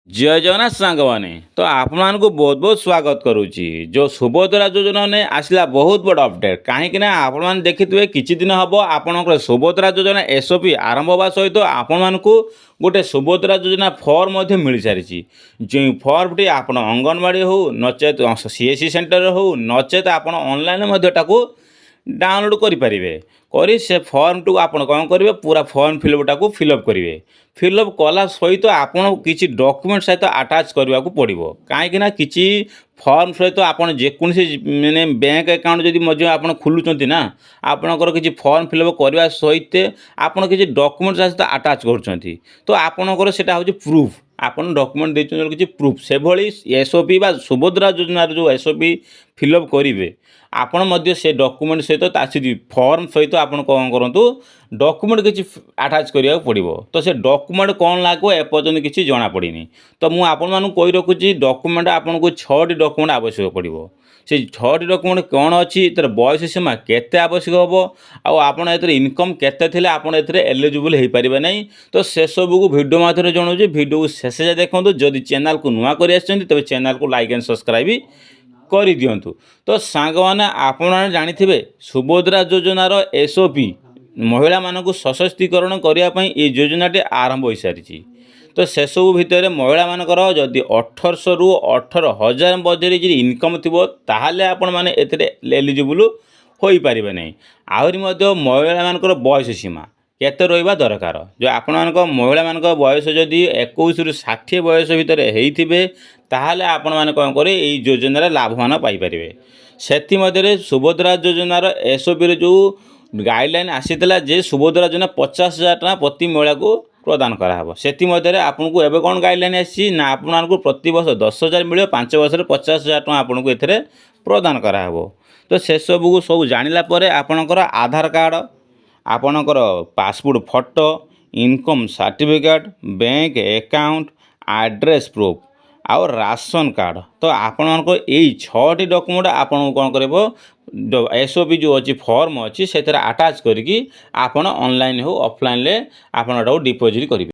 जय जगन्नाथ सांग मैंने तो आपण मानक बहुत बहुत स्वागत करुच्ची जो सुभद्रा योजना ने आसला बहुत बड़ अपडेट कहीं आपण मैंने देखिए किछि दिन हम आपंकर सुभद्रा योजना एसओपी आरंभ होगा सहित आपण मानक गोटे सुभद्रा योजना फर्म मिल सारी जो फर्मटी आप अंगनवाड़ी हो नचेत सीएससी सेंटर हो नचेत आप ऑनलाइन डाउनलोड करें करी से फर्म टू आप कौन करेंगे पूरा फर्म फिलअपटा को फिलअप करेंगे फिलअप कला सहित आपन किसी डॉक्यूमेंट सहित अटैच करने को पड़ो कहीं किसी फर्म सहित आप जेकोसी मैंने बैंक अकाउंट जब मध्य आप खोलुंट ना आपणकर किसी फर्म फिलअप करने सहित आपड़ किसी डॉक्यूमेंट सहित अटैच कर तो आपणकर सेटा हूँ प्रूफ आपन डॉक्यूमेंट देते किसी प्रूफ से भाई एसओपी बा सुभद्रा योजनार जो एसओपी फिलअप करेंगे आपण मध्य से डॉक्यूमेंट सहित फर्म सहित आप कौन करूँ डॉक्यूमेंट किसी अटैच करा पड़ो तो से डॉक्यूमेंट कौन लगे एपर्तन किसी जना पड़नी तो मुझे आपण कही रखुच्छी डॉक्यूमेंट आपन को 6टी डॉक्यूमेंट आवश्यक पड़ो से 6टी डॉक्यूमेंट कौन अच्छी तर बयस सीमा केते आवश्यक हम आपड़ इनकम केते आपड़ एलिजिबल हो पारे ना तो से सब को भिडियो माध्यम जनाऊँ भिडियो को शेष जाए देखो जदि चैनल को नुआ कर तेज चैनल को लाइक एंड सब्सक्राइब कर दिंतु तो सांग मैंने आपण जानी सुभद्रा योजनार एसओपी महिला मानक सशक्तिकरण करने ये योजनाटी आरंभ हो सारी तो से सब भितर महिला मानकर जदि 1800 रु 18,000 मध्य इनकम थी ताहले आपण मैंने एलिजिबल हो पारे ना आहरी महिला मानकर बयस सीमा केते रहा दरकार जो आपण महिला मान बयस जदि 21 रु 60 बयस भितर होते ताहले आपण मैंने कौन करें ये योजनार लाभवान पाइपर से सुभद्रा योजनार एसओपी जो गाइडलाइन आसीला जे सुभद्रा योजना 50,000 टका प्रति महिला को प्रदान कराब से आपको एवं कौन गाइडलाइन आसी ना आपको प्रति वर्ष 10,000 मिले 5 वर्ष 50,000 टका आपको ये प्रदान कराब तो से सब को सब जानापर आपणकर आधार कार्ड आपणकर passport photo income certificate bank account address proof आउ राशन कार्ड तो आपण यही 6टी डॉक्यूमेंट आपन कौन कर एसओपी जो अच्छी फॉर्म अच्छी से अटैच करके ऑनलाइन हो ऑफलाइन आप डिपोजिट करेंगे।